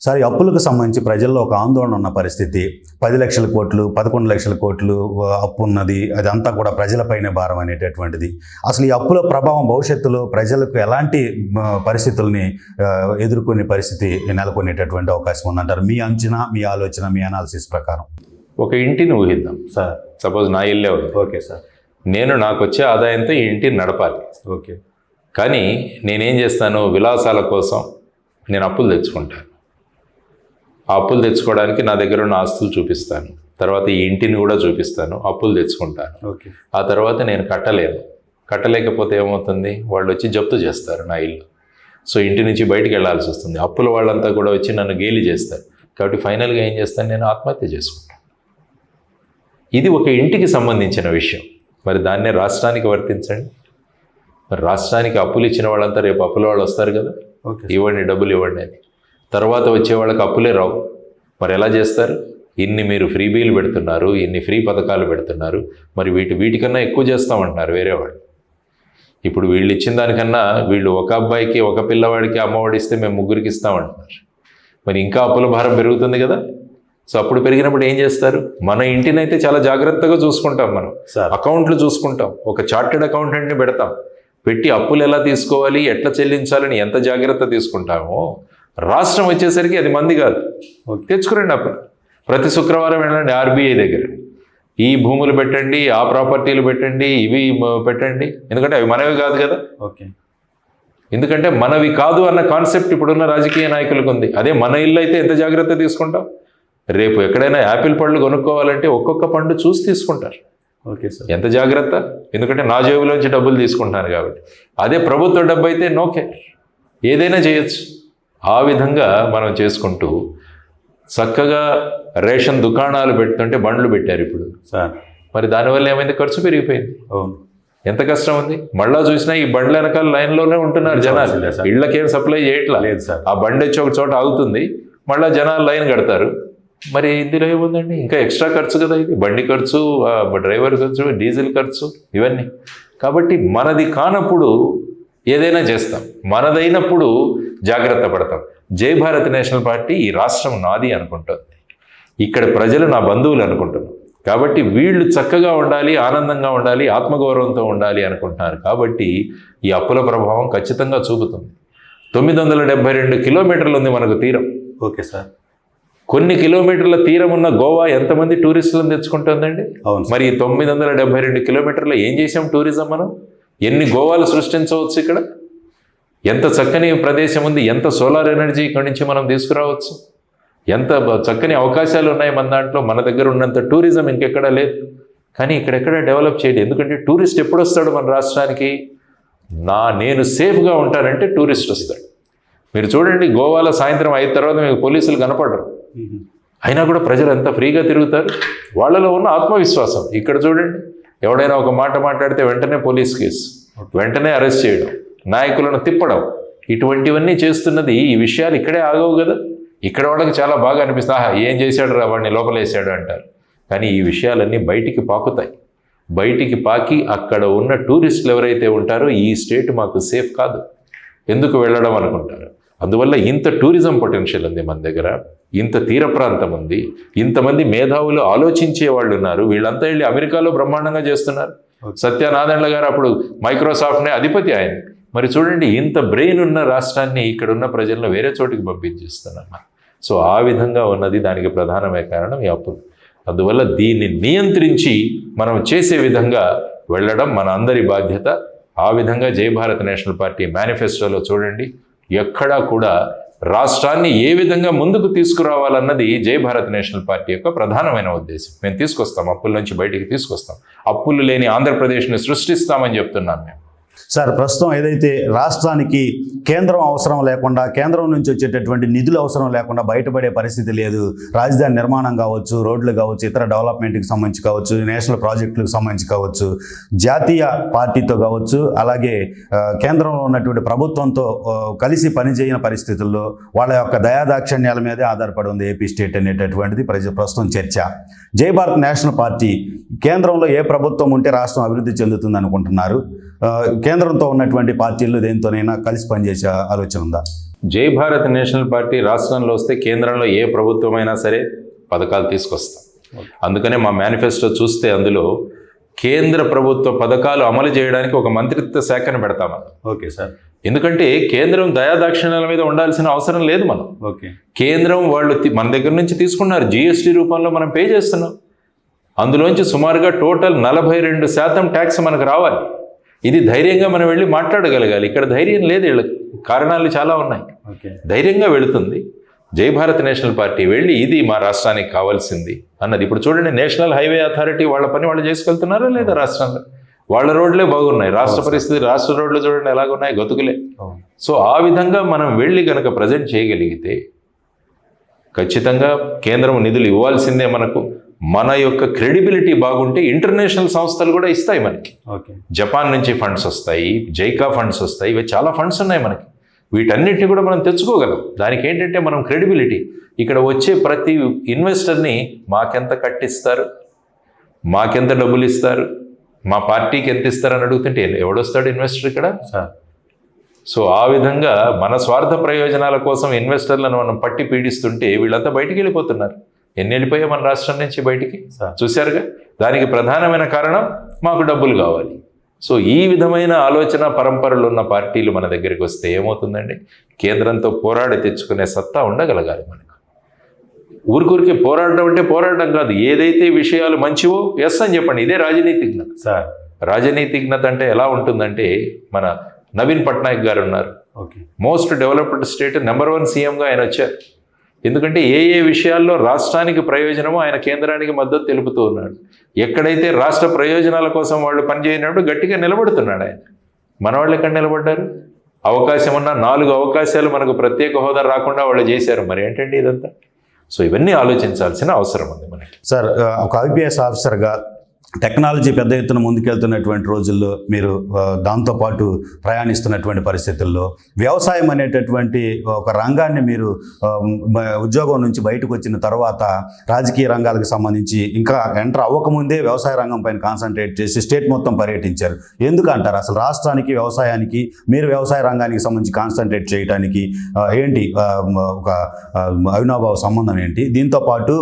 Sir, ఈ అప్పులకు సంబంధించి ప్రజల్లో ఒక ఆందోళన ఉన్న పరిస్థితి. 10 లక్షల కోట్లు, 11 లక్షల కోట్లు అప్పు ఉన్నది. అదంతా కూడా ప్రజలపైనే భారం అనేటటువంటిది. అసలు ఈ అప్పుల ప్రభావం భవిష్యత్తులో ప్రజలకు ఎలాంటి పరిస్థితుల్ని ఎదుర్కొనే పరిస్థితి నెలకొనేటటువంటి అవకాశం ఉందంటారు? మీ అంచనా, మీ ఆలోచన, మీ అనాలిసిస్ ప్రకారం. ఒక ఇంటిని ఊహిద్దాం సార్. సపోజ్ నా ఇల్లే ఉంది. Okay sir. నాకు వచ్చే ఆదాయంతో ఈ ఇంటిని నడపాలి. ఓకే. కానీ నేనేం చేస్తాను, విలాసాల కోసం నేను అప్పులు తెచ్చుకుంటాను. ఆ అప్పులు తెచ్చుకోవడానికి నా దగ్గర ఉన్న ఆస్తులు చూపిస్తాను, తర్వాత ఈ ఇంటిని కూడా చూపిస్తాను, అప్పులు తెచ్చుకుంటాను. ఓకే. ఆ తర్వాత నేను కట్టలేకపోతే ఏమవుతుంది, వాళ్ళు వచ్చి జప్తు చేస్తారు నా ఇల్లు. సో ఇంటి నుంచి బయటికి వెళ్ళాల్సి వస్తుంది. అప్పుల వాళ్ళంతా కూడా వచ్చి నన్ను గేలి చేస్తారు. కాబట్టి ఫైనల్గా ఏం చేస్తాను, నేను ఆత్మహత్య చేసుకుంటాను. ఇది ఒక ఇంటికి సంబంధించిన విషయం. మరి దాన్నే రాష్ట్రానికి వర్తించండి. మరి రాష్ట్రానికి అప్పులు ఇచ్చిన వాళ్ళంతా రేపు అప్పుల వాళ్ళు వస్తారు కదా, ఇవ్వండి డబ్బులు ఇవ్వండి అని. తర్వాత వచ్చే వాళ్ళకి అప్పులే రావు. మరి ఎలా చేస్తారు? ఇన్ని మీరు ఫ్రీ బీలు పెడుతున్నారు, ఇన్ని ఫ్రీ పథకాలు పెడుతున్నారు, మరి వీటికన్నా ఎక్కువ చేస్తామంటున్నారు వేరే వాళ్ళు. ఇప్పుడు వీళ్ళు ఇచ్చిన దానికన్నా వీళ్ళు ఒక అబ్బాయికి ఒక పిల్లవాడికి అమ్మఒడి ఇస్తే మేము ముగ్గురికి ఇస్తామంటున్నారు. మరి ఇంకా అప్పుల భారం పెరుగుతుంది కదా. సో అప్పుడు పెరిగినప్పుడు ఏం చేస్తారు? మన ఇంటిని అయితే చాలా జాగ్రత్తగా చూసుకుంటాం, మనం అకౌంట్లు చూసుకుంటాం, ఒక చార్టెడ్ అకౌంటెంట్ని పెట్టి అప్పులు ఎలా తీసుకోవాలి, ఎట్లా చెల్లించాలని ఎంత జాగ్రత్త తీసుకుంటామో, రాష్ట్రం వచ్చేసరికి అది మంది కాదు. తెచ్చుకురండి అప్పులు. ప్రతి శుక్రవారం వెళ్ళండి ఆర్బీఐ దగ్గర, ఈ భూములు పెట్టండి, ఆ ప్రాపర్టీలు పెట్టండి, ఇవి పెట్టండి. ఎందుకంటే అవి మనవి కాదు కదా. ఓకే. ఎందుకంటే మనవి కాదు అన్న కాన్సెప్ట్ ఇప్పుడున్న రాజకీయ నాయకులకు ఉంది. అదే మన ఇల్లు అయితే ఎంత జాగ్రత్త తీసుకుంటాం. రేపు ఎక్కడైనా యాపిల్ పళ్ళు కొనుక్కోవాలంటే ఒక్కొక్క పండు చూసి తీసుకుంటారు. Okay sir. ఎంత జాగ్రత్త, ఎందుకంటే నా జేబులోంచి డబ్బులు తీసుకుంటాను కాబట్టి. అదే ప్రభుత్వ డబ్బు అయితే నో కేర్, ఏదైనా చేయొచ్చు. ఆ విధంగా మనం చేసుకుంటూ చక్కగా రేషన్ దుకాణాలు పెడుతుంటే బండ్లు పెట్టారు ఇప్పుడు సార్. మరి దానివల్ల ఏమైంది, ఖర్చు పెరిగిపోయింది. ఎంత కష్టం ఉంది. మళ్ళా చూసినా ఈ బండ్ల వెనకాల లైన్లోనే ఉంటున్నారు జనాలు. ఇళ్ళకేం సప్లై చేయట్లా. ఆ బండి వచ్చి ఒక చోట ఆగుతుంది, మళ్ళీ జనాలు లైన్ కడతారు. మరి ఇందులో ఏముందండి, ఇంకా ఎక్స్ట్రా ఖర్చు కదా ఇది. బండి ఖర్చు, డ్రైవర్ ఖర్చు, డీజిల్ ఖర్చు, ఇవన్నీ. కాబట్టి మనది కానప్పుడు ఏదైనా చేస్తాం, మనదైనప్పుడు జాగ్రత్త పడతాం. జై భారత్ నేషనల్ పార్టీ ఈ రాష్ట్రం నాది అనుకుంటుంది, ఇక్కడ ప్రజలు నా బంధువులు అనుకుంటున్నారు. కాబట్టి వీళ్ళు చక్కగా ఉండాలి, ఆనందంగా ఉండాలి, ఆత్మగౌరవంతో ఉండాలి అనుకుంటున్నారు. కాబట్టి ఈ అప్పుల ప్రభావం ఖచ్చితంగా చూపుతుంది. 972 కిలోమీటర్లు ఉంది మనకు తీరం. Okay sir. కొన్ని కిలోమీటర్ల తీరం ఉన్న గోవా ఎంతమంది టూరిస్టులను తెచ్చుకుంటుందండి. మరి 972 కిలోమీటర్లు ఏం చేసాం టూరిజం మనం? ఎన్ని గోవాలు సృష్టించవచ్చు ఇక్కడ. ఎంత చక్కని ప్రదేశం ఉంది, ఎంత సోలార్ ఎనర్జీ ఇక్కడి నుంచి మనం తీసుకురావచ్చు, ఎంత చక్కని అవకాశాలు ఉన్నాయి మన దాంట్లో. మన దగ్గర ఉన్నంత టూరిజం ఇంకెక్కడా లేదు. కానీ ఇక్కడెక్కడ డెవలప్ చేయలేదు. ఎందుకంటే టూరిస్ట్ ఎప్పుడు వస్తాడు మన రాష్ట్రానికి? నేను సేఫ్గా ఉంటానంటే టూరిస్ట్ వస్తాడు. మీరు చూడండి, గోవాలో సాయంత్రం 5 తర్వాత మీకు పోలీసులు కనపడరు. అయినా కూడా ప్రజలు ఎంత ఫ్రీగా తిరుగుతారు. వాళ్ళలో ఉన్న ఆత్మవిశ్వాసం. ఇక్కడ చూడండి, ఎవడైనా ఒక మాట మాట్లాడితే వెంటనే పోలీస్ కేసు, వెంటనే అరెస్ట్ చేయడం, నాయకులను తిప్పడం, ఇటువంటివన్నీ చేస్తున్నది. ఈ విషయాలు ఇక్కడే ఆగవు కదా. ఇక్కడ వాళ్ళకి చాలా బాగా అనిపిస్తుంది, ఏం చేశాడు రా వాడిని లోపలేసాడు అంటారు. కానీ ఈ విషయాలన్నీ బయటికి పాకుతాయి. బయటికి పాకి అక్కడ ఉన్న టూరిస్టులు ఎవరైతే ఉంటారో ఈ స్టేట్ మాకు సేఫ్ కాదు, ఎందుకు వెళ్ళడం అనుకుంటారు. అందువల్ల ఇంత టూరిజం పొటెన్షియల్ ఉంది మన దగ్గర, ఇంత తీర ప్రాంతం ఉంది, ఇంతమంది మేధావులు ఆలోచించే వాళ్ళు ఉన్నారు. వీళ్ళంతా వెళ్ళి అమెరికాలో బ్రహ్మాండంగా చేస్తున్నారు. సత్యనారాయణ గారు అప్పుడు మైక్రోసాఫ్ట్నే అధిపతి ఆయన. మరి చూడండి, ఇంత బ్రెయిన్ ఉన్న రాష్ట్రాన్ని ఇక్కడ ఉన్న ప్రజలను వేరే చోటికి పంపించేస్తున్నారు. సో ఆ విధంగా ఉన్నది, దానికి ప్రధానమైన కారణం ఈ అప్పులు. అందువల్ల దీన్ని నియంత్రించి మనం చేసే విధంగా వెళ్ళడం మన అందరి బాధ్యత. ఆ విధంగా జై భారత్ నేషనల్ పార్టీ మేనిఫెస్టోలో చూడండి, ఎక్కడా కూడా రాష్ట్రాన్ని ఏ విధంగా ముందుకు తీసుకురావాలన్నది జై భారత్ నేషనల్ పార్టీ యొక్క ప్రధానమైన ఉద్దేశం. మేము తీసుకొస్తాం, అప్పుల నుంచి బయటికి తీసుకొస్తాం, అప్పులు లేని ఆంధ్రప్రదేశ్ని సృష్టిస్తామని చెప్తున్నాం మేము. సార్, ప్రస్తుతం ఏదైతే రాష్ట్రానికి కేంద్రం అవసరం లేకుండా, కేంద్రం నుంచి వచ్చేటటువంటి నిధులు అవసరం లేకుండా బయటపడే పరిస్థితి లేదు. రాజధాని నిర్మాణం కావచ్చు, రోడ్లు కావచ్చు, ఇతర డెవలప్మెంట్కి సంబంధించి కావచ్చు, నేషనల్ ప్రాజెక్టులకు సంబంధించి కావచ్చు, జాతీయ పార్టీతో కావచ్చు, అలాగే కేంద్రంలో ఉన్నటువంటి ప్రభుత్వంతో కలిసి పనిచేయని పరిస్థితుల్లో వాళ్ళ యొక్క దయాదాక్షిణ్యాల మీదే ఆధారపడి ఉంది ఏపీ స్టేట్ అనేటటువంటిది ప్రస్తుతం చర్చ. జై భారత్ నేషనల్ పార్టీ కేంద్రంలో ఏ ప్రభుత్వం ఉంటే రాష్ట్రం అభివృద్ధి చెందుతుంది అనుకుంటున్నారు? కేంద్రంతో ఉన్నటువంటి పార్టీలు దేనితోనైనా కలిసి పనిచేసే ఆలోచన ఉందా? జై భారత్ నేషనల్ పార్టీ రాష్ట్రంలో వస్తే కేంద్రంలో ఏ ప్రభుత్వమైనా సరే పథకాలు తీసుకొస్తాం. అందుకనే మా మేనిఫెస్టో చూస్తే అందులో కేంద్ర ప్రభుత్వ పథకాలు అమలు చేయడానికి ఒక మంత్రిత్వ శాఖను పెడతామని. Okay sir. ఎందుకంటే కేంద్రం దయాదాక్షిణ్యాల మీద ఉండాల్సిన అవసరం లేదు. మనం ఓకే కేంద్రం వాళ్ళు మన దగ్గర నుంచి తీసుకున్నారు, జిఎస్టీ రూపంలో మనం పే చేస్తున్నాం. అందులోంచి సుమారుగా టోటల్ 42% ట్యాక్స్ మనకు రావాలి. ఇది ధైర్యంగా మనం వెళ్ళి మాట్లాడగలగాలి. ఇక్కడ ధైర్యం లేదు, వీళ్ళకి కారణాలు చాలా ఉన్నాయి. ధైర్యంగా వెళుతుంది జై భారత్ నేషనల్ పార్టీ వెళ్ళి ఇది మా రాష్ట్రానికి కావాల్సింది అన్నది. ఇప్పుడు చూడండి, నేషనల్ హైవే అథారిటీ వాళ్ళ పని వాళ్ళు చేసుకెళ్తున్నారా లేదా? రాష్ట్రంలో వాళ్ళ రోడ్లే బాగున్నాయి. రాష్ట్ర పరిస్థితి, రాష్ట్ర రోడ్లు చూడండి ఎలాగున్నాయి, గతుకులే. సో ఆ విధంగా మనం వెళ్ళి కనుక ప్రజెంట్ చేయగలిగితే ఖచ్చితంగా కేంద్రం నిధులు ఇవ్వాల్సిందే. మనకు మన యొక్క క్రెడిబిలిటీ బాగుంటే ఇంటర్నేషనల్ సంస్థలు కూడా ఇస్తాయి మనకి. జపాన్ నుంచి ఫండ్స్ వస్తాయి, జైకా ఫండ్స్ వస్తాయి, ఇవి చాలా ఫండ్స్ ఉన్నాయి మనకి. వీటన్నిటిని కూడా మనం తెచ్చుకోగలం. దానికి ఏంటంటే మనం క్రెడిబిలిటీ, ఇక్కడ వచ్చే ప్రతి ఇన్వెస్టర్ని మాకెంత కట్టిస్తారు, మాకెంత డబ్బులు ఇస్తారు, మా పార్టీకి ఎంత ఇస్తారని అడుగుతుంటే ఎవడొస్తాడు ఇన్వెస్టర్ ఇక్కడ? సో ఆ విధంగా మన స్వార్థ ప్రయోజనాల కోసం ఇన్వెస్టర్లను మనం పట్టి పీడిస్తుంటే వీళ్ళంతా బయటికి వెళ్ళిపోతున్నారు. ఎన్ని వెళ్ళిపోయా మన రాష్ట్రం నుంచి బయటికి చూశారుగా. దానికి ప్రధానమైన కారణం మాకు డబ్బులు కావాలి. సో ఈ విధమైన ఆలోచన పరంపరలు ఉన్న పార్టీలు మన దగ్గరికి వస్తే ఏమవుతుందండి, కేంద్రంతో పోరాడి తెచ్చుకునే సత్తా ఉండగలగాలి మనకు. ఊరికే పోరాడడం అంటే పోరాడడం కాదు, ఏదైతే విషయాలు మంచివో ఎస్ అని చెప్పండి. ఇదే రాజనీతిజ్ఞత సార్. రాజనీతిజ్ఞత అంటే ఎలా ఉంటుందంటే, మన నవీన్ పట్నాయక్ గారు ఉన్నారు, మోస్ట్ డెవలప్డ్ స్టేట్ నెంబర్ 1 సీఎంగా ఆయన వచ్చారు. ఎందుకంటే ఏ విషయాల్లో రాష్ట్రానికి ప్రయోజనమో ఆయన కేంద్రానికి మద్దతు తెలుపుతూ ఉన్నాడు. ఎక్కడైతే రాష్ట్ర ప్రయోజనాల కోసం వాళ్ళు పనిచేయనప్పుడు గట్టిగా నిలబడుతున్నాడు ఆయన. మన వాళ్ళు ఎక్కడ నిలబడ్డారు? అవకాశం ఉన్న 4 అవకాశాలు మనకు ప్రత్యేక హోదా రాకుండా వాళ్ళు చేశారు. మరి ఏంటండి ఇదంతా? సో ఇవన్నీ ఆలోచించాల్సిన అవసరం ఉంది మనకి. సార్, ఒక ఐపీఎస్ ఆఫీసర్గా టెక్నాలజీ పెద్ద ఎత్తున ముందుకెళ్తున్నటువంటి రోజుల్లో మీరు దాంతోపాటు ప్రయాణిస్తున్నటువంటి పరిస్థితుల్లో వ్యవసాయం అనేటటువంటి ఒక రంగాన్ని మీరు ఉద్యోగం నుంచి బయటకు వచ్చిన తర్వాత రాజకీయ రంగాలకు సంబంధించి ఇంకా ఎంటర్ అవ్వకముందే వ్యవసాయ రంగం పైన కాన్సన్ట్రేట్ చేసి స్టేట్ మొత్తం పర్యటించారు. ఎందుకంటారు అసలు రాష్ట్రానికి, వ్యవసాయానికి, మీరు వ్యవసాయ రంగానికి సంబంధించి కాన్సన్ట్రేట్ చేయడానికి ఏంటి ఒక అవినాభావ సంబంధం ఏంటి? దీంతోపాటు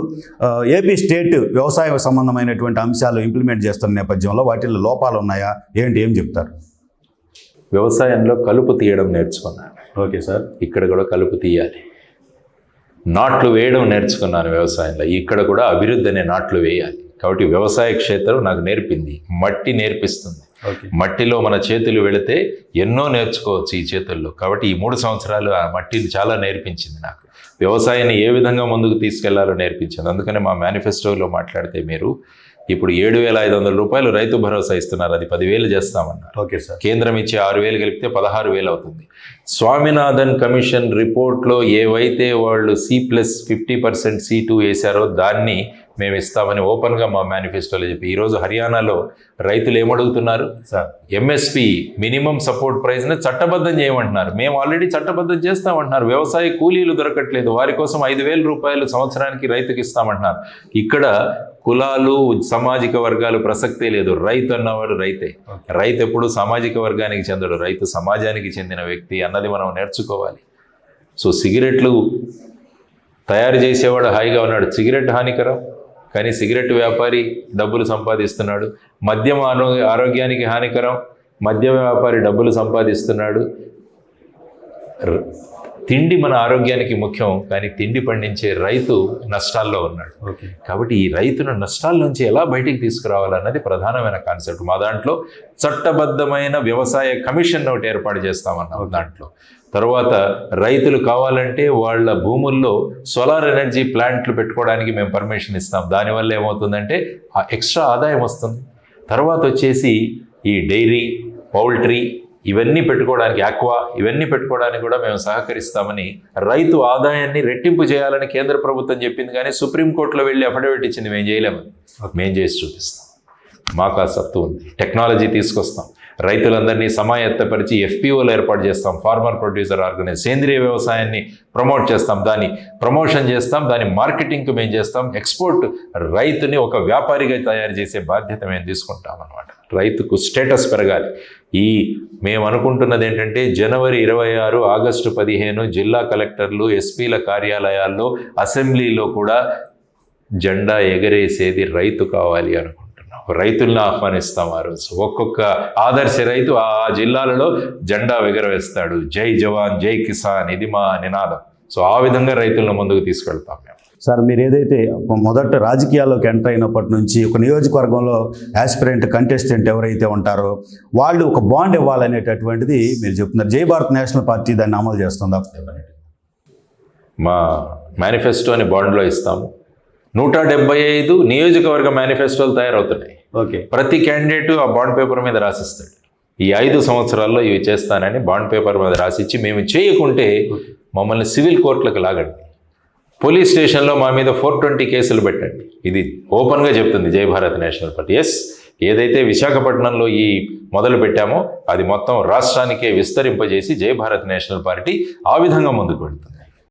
ఏపీ స్టేట్ వ్యవసాయ సంబంధమైనటువంటి అంశాలు ఇంప్లిమెంట్ చేస్తున్న నేపథ్యంలో వాటిల్లో లోపాలు ఉన్నాయా ఏంటి, ఏం చెప్తారు? వ్యవసాయంలో కలుపు తీయడం నేర్చుకున్నాను. Okay sir. ఇక్కడ కూడా కలుపు తీయాలి. నాట్లు వేయడం నేర్చుకున్నాను వ్యవసాయంలో. ఇక్కడ కూడా అభివృద్ధి అనే నాట్లు వేయాలి. కాబట్టి వ్యవసాయ క్షేత్రం నాకు నేర్పింది, మట్టి నేర్పిస్తుంది. మట్టిలో మన చేతులు వెళితే ఎన్నో నేర్చుకోవచ్చు ఈ చేతుల్లో. కాబట్టి ఈ 3 సంవత్సరాలు ఆ మట్టిని చాలా నేర్పించింది నాకు. వ్యవసాయాన్ని ఏ విధంగా ముందుకు తీసుకెళ్లాలో నేర్పించింది. అందుకనే మా మేనిఫెస్టోలో మాట్లాడితే మీరు ఇప్పుడు 7,500 రూపాయలు రైతు భరోసా ఇస్తున్నారు, అది 10,000 చేస్తామన్నారు. Okay sir. కేంద్రం ఇచ్చే 6,000 కలిపితే 16,000 అవుతుంది. స్వామినాథన్ కమిషన్ రిపోర్ట్లో ఏవైతే వాళ్ళు C+50% C2 వేశారో దాన్ని మేము ఇస్తామని ఓపెన్గా మా మేనిఫెస్టోలో చెప్పి, ఈరోజు హర్యానాలో రైతులు ఏమడుగుతున్నారు సార్? ఎంఎస్పి మినిమం సపోర్ట్ ప్రైస్ని చట్టబద్ధం చేయమంటున్నారు. మేము ఆల్రెడీ చట్టబద్ధం చేస్తామంటున్నారు. వ్యవసాయ కూలీలు దొరకట్లేదు, వారి కోసం 5,000 రూపాయలు సంవత్సరానికి రైతుకి ఇస్తామంటున్నారు. ఇక్కడ కులాలు, సామాజిక వర్గాలు ప్రసక్తే లేదు. రైతు అన్నవాడు రైతే. రైతు ఎప్పుడు సామాజిక వర్గానికి చెందడు, రైతు సమాజానికి చెందిన వ్యక్తి అన్నది మనం నేర్చుకోవాలి. సో సిగరెట్లు తయారు చేసేవాడు హాయిగా ఉన్నాడు, సిగరెట్ హానికరం, కానీ సిగరెట్ వ్యాపారి డబ్బులు సంపాదిస్తున్నాడు. మద్యం ఆరోగ్యానికి హానికరం, మద్యం వ్యాపారి డబ్బులు సంపాదిస్తున్నాడు. తిండి మన ఆరోగ్యానికి ముఖ్యం, కానీ తిండి పండించే రైతు నష్టాల్లో ఉన్నాడు. కాబట్టి ఈ రైతును నష్టాల నుంచి ఎలా బయటికి తీసుకురావాలన్నది ప్రధానమైన కాన్సెప్ట్. మా దాంట్లో చట్టబద్ధమైన వ్యవసాయ కమిషన్ ఒకటి ఏర్పాటు చేస్తామన్నాం దాంట్లో. తర్వాత రైతులు కావాలంటే వాళ్ళ భూముల్లో సోలార్ ఎనర్జీ ప్లాంట్లు పెట్టుకోవడానికి మేము పర్మిషన్ ఇస్తాం. దానివల్ల ఏమవుతుందంటే ఎక్స్ట్రా ఆదాయం వస్తుంది. తర్వాత వచ్చేసి ఈ డైరీ, పౌల్ట్రీ ఇవన్నీ పెట్టుకోవడానికి, ఆక్వా ఇవన్నీ పెట్టుకోవడానికి కూడా మేము సహకరిస్తామని రైతు ఆదాయాన్ని రెట్టింపు చేయాలని కేంద్ర ప్రభుత్వం చెప్పింది. కానీ సుప్రీంకోర్టులో వెళ్ళి అఫిడవిట్ ఇచ్చింది, మేము చేయలేమని. మేము చేసి చూపిస్తాం. మాకు ఆ సత్తు ఉంది. టెక్నాలజీ తీసుకొస్తాం, రైతులందరినీ సమాయత్తపరిచి FPOలు ఏర్పాటు చేస్తాం, ఫార్మర్ ప్రొడ్యూసర్ ఆర్గనైజ్. సేంద్రియ వ్యవసాయాన్ని ప్రమోట్ చేస్తాం, దాన్ని ప్రమోషన్ చేస్తాం, దాని మార్కెటింగ్కి మేము చేస్తాం. ఎక్స్పోర్ట్ రైతుని ఒక వ్యాపారిగా తయారు చేసే బాధ్యత మేము తీసుకుంటాం అన్నమాట. రైతుకు స్టేటస్ పెరగాలి. మేము అనుకుంటున్నది ఏంటంటే జనవరి 26, ఆగస్టు 15 జిల్లా కలెక్టర్లు, ఎస్పీల కార్యాలయాల్లో, అసెంబ్లీలో కూడా జెండా ఎగరేసేది రైతు కావాలి అనుకుంటున్నాం. రైతులను ఆహ్వానిస్తాం ఆ రోజు. ఒక్కొక్క ఆదర్శ రైతు ఆ జిల్లాలలో జెండా ఎగరవేస్తాడు. జై జవాన్ జై కిసాన్, ఇది మా నినాదం. సో ఆ విధంగా రైతులను ముందుకు తీసుకెళ్తాం మేము. సార్, మీరు ఏదైతే మొదట రాజకీయాల్లోకి ఎంటర్ అయినప్పటి నుంచి ఒక నియోజకవర్గంలో యాస్పిరెంట్ కంటెస్టెంట్ ఎవరైతే ఉంటారో వాళ్ళు ఒక బాండ్ ఇవ్వాలనేటటువంటిది మీరు చెప్తున్నారు. జై భారత్ నేషనల్ పార్టీ దాన్ని అమలు చేస్తుందా? మా మేనిఫెస్టో అని బాండ్లో ఇస్తాము. 175 నియోజకవర్గ మేనిఫెస్టోలు తయారవుతున్నాయి. ఓకే. ప్రతి క్యాండిడేట్ ఆ బాండ్ పేపర్ మీద రాసిస్తాడు. ఈ 5 సంవత్సరాల్లో ఇవి చేస్తానని బాండ్ పేపర్ మీద రాసిచ్చి, మేము చేయకుంటే మమ్మల్ని సివిల్ కోర్టులకు లాగండి, పోలీస్ స్టేషన్లో మా మీద 420 కేసులు పెట్టండి. ఇది ఓపెన్గా చెప్తుంది జై భారత్ నేషనల్ పార్టీ. ఏదైతే విశాఖపట్నంలో ఈ మొదలు పెట్టామో అది మొత్తం రాష్ట్రానికే విస్తరింపజేసి జై భారత్ నేషనల్ పార్టీ ఆ విధంగా ముందుకు వెళ్తుంది.